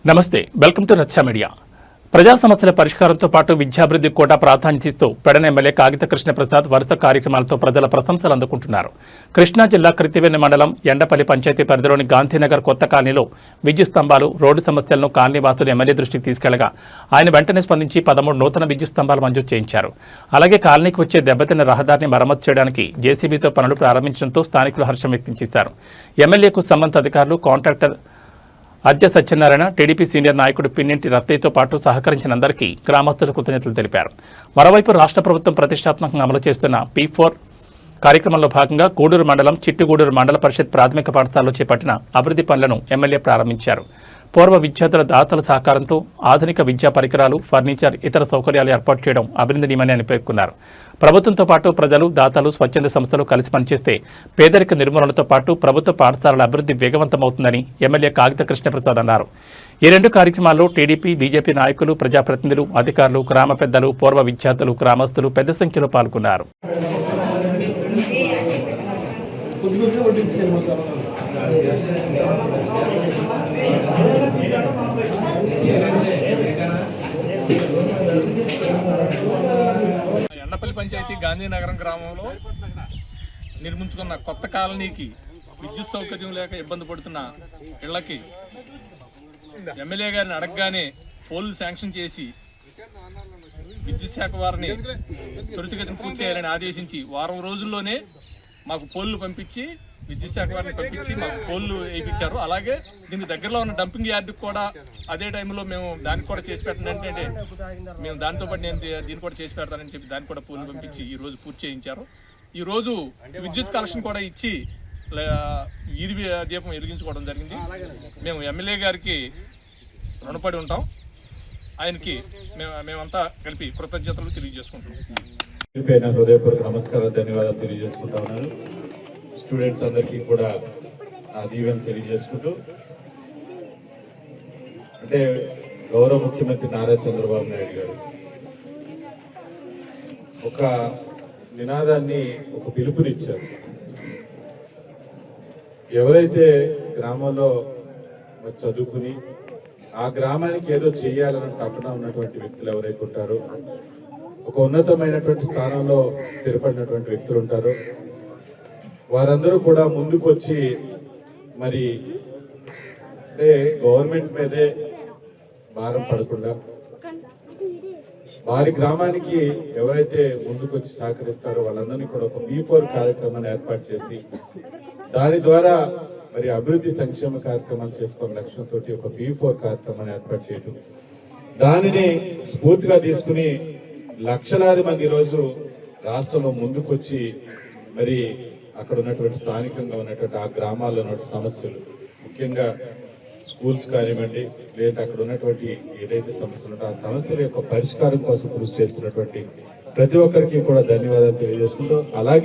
నమస్తే, welcome to రచ్చ media. ప్రజా సమస్యల పరిష్కారంతో పాటు విద్యాభివృద్ధికి కూడా ప్రాధాన్యత ఇస్తూ పెడన ఎమ్మెల్యే కాగిత కృష్ణప్రసాద్ వరుస కార్యక్రమాలతో ప్రజల ప్రశంసలు అందుకుంటున్నారు. కృష్ణా జిల్లా కృతివేణి మండలం ఎండపల్లి పంచాయతీ పరిధిలోని గాంధీనగర్ కొత్త కాలనీలో విద్యుత్ స్తంభాలు, రోడ్డు సమస్యలను కాలనీవాసులు ఎమ్మెల్యే దృష్టికి తీసుకెళ్లగా ఆయన వెంటనే స్పందించి 13 నూతన విద్యుత్ స్తంభాలు మంజూరు చేయించారు. అలాగే కాలనీకి వచ్చే దెబ్బతిన్న రహదారిని మరమ్మతు చేయడానికి జేసీబీతో పనులు ప్రారంభించడంతో స్థానికులు హర్షం వ్యక్తం చేశారు. ఎమ్మెల్యేకు సంబంధిత అధికారులు, కాంట్రాక్టర్ అజ్జ సత్యనారాయణ, టీడీపీ సీనియర్ నాయకుడు పిన్నింటి రత్తయ్యతో పాటు సహకరించిన అందరికీ గ్రామస్తులు కృతజ్ఞతలు తెలిపారు. మరోవైపు రాష్ట్ర ప్రభుత్వం ప్రతిష్టాత్మకంగా అమలు చేస్తున్న P4 కార్యక్రమంలో భాగంగా గూడూరు మండలం చిట్టుగూడూరు మండల పరిషత్ ప్రాథమిక పాఠశాలలో చేపట్టిన అభివృద్ధి పనులను ఎమ్మెల్యే ప్రారంభించారు. పూర్వ విద్యార్థుల దాతల సహకారంతో ఆధునిక విద్యా పరికరాలు, ఫర్నిచర్, ఇతర సౌకర్యాలు ఏర్పాటు చేయడం అభినందనీయమని ఆయన పేర్కొన్నారు. ప్రభుత్వంతో పాటు ప్రజలు, దాతలు, స్వచ్ఛంద సంస్థలు కలిసి పనిచేస్తే పేదరిక నిర్మూలనతో పాటు ప్రభుత్వ పాఠశాలల అభివృద్ధి వేగవంతమవుతుందని ఎమ్మెల్యే కాగిత కృష్ణప్రసాద్ అన్నారు. ఈ 2 కార్యక్రమాల్లో టీడీపీ, బీజేపీ నాయకులు, ప్రజాప్రతినిధులు, అధికారులు, గ్రామ పెద్దలు, పూర్వ విద్యార్థులు, గ్రామస్తులు పెద్ద సంఖ్యలో పాల్గొన్నారు. ఎండపల్లి పంచాయతీ గాంధీనగరం గ్రామంలో నిర్మించుకున్న కొత్త కాలనీకి విద్యుత్ సౌకర్యం లేక ఇబ్బంది పడుతున్న ఇళ్లకి ఎమ్మెల్యే గారిని అడగగానే పోల్లు శాంక్షన్ చేసి విద్యుత్ శాఖ వారిని త్వరితగతిన పూర్తి చేయాలని ఆదేశించి వారం రోజుల్లోనే మాకు పోల్లు పంపించి విద్యుత్ శాఖ వారిని పంపించి మాకు పోల్లు వేయించారు. అలాగే దీనికి దగ్గరలో ఉన్న డంపింగ్ యార్డుకి కూడా అదే టైంలో మేము దానికి కూడా చేసి పెట్టండి అంటే మేము దాంతో పాటు నేను దీన్ని కూడా చేసి పెడతానని చెప్పి దానికి కూడా పోల్లు పంపించి ఈరోజు పూర్తి చేయించారు. ఈరోజు విద్యుత్ కనెక్షన్ కూడా ఇచ్చి వీధి దీపం వెలిగించుకోవడం జరిగింది. మేము ఎమ్మెల్యే గారికి రుణపడి ఉంటాం. ఆయనకి మేమంతా కలిపి కృతజ్ఞతలు తెలియజేసుకుంటున్నాం. హృదయపూర్వక నమస్కారాలు, ధన్యవాదాలు తెలియజేసుకుంటా ఉన్నాను. స్టూడెంట్స్ అందరికీ కూడా నా దీవెన తెలియజేసుకుంటూ, అంటే గౌరవ ముఖ్యమంత్రి నారా చంద్రబాబు నాయుడు గారు ఒక నినాదాన్ని, ఒక పిలుపునిచ్చారు. ఎవరైతే గ్రామంలో చదువుకుని ఆ గ్రామానికి ఏదో చేయాలని తపన ఉన్నటువంటి వ్యక్తులు ఎవరైతే ఉంటారో, ఒక ఉన్నతమైనటువంటి స్థానంలో స్థిరపడినటువంటి వ్యక్తులు ఉంటారో, వారందరూ కూడా ముందుకు వచ్చి మరి అంటే గవర్నమెంట్ మీదే భారం పడకుండా వారి గ్రామానికి ఎవరైతే ముందుకు వచ్చి సహకరిస్తారో వాళ్ళందరినీ కూడా ఒక P4 కార్యక్రమాన్ని ఏర్పాటు చేసి దాని ద్వారా మరి అభివృద్ధి సంక్షేమ కార్యక్రమాలు చేసుకునే లక్ష్యంతో ఒక P4 కార్యక్రమాన్ని ఏర్పాటు చేయడం, దానిని స్ఫూర్తిగా తీసుకుని లక్షలాది మంది ఈరోజు రాష్ట్రంలో ముందుకొచ్చి మరి అక్కడ ఉన్నటువంటి స్థానికంగా ఉన్నటువంటి ఆ గ్రామాల్లో ఉన్నటువంటి సమస్యలు, ముఖ్యంగా స్కూల్స్ కానివ్వండి, లేదా అక్కడ ఉన్నటువంటి ఏదైతే సమస్యలు ఉంటే ఆ సమస్యల యొక్క పరిష్కారం కోసం కృషి చేస్తున్నటువంటి ప్రతి ఒక్కరికి కూడా ధన్యవాదాలు తెలియజేసుకుంటూ, అలాగే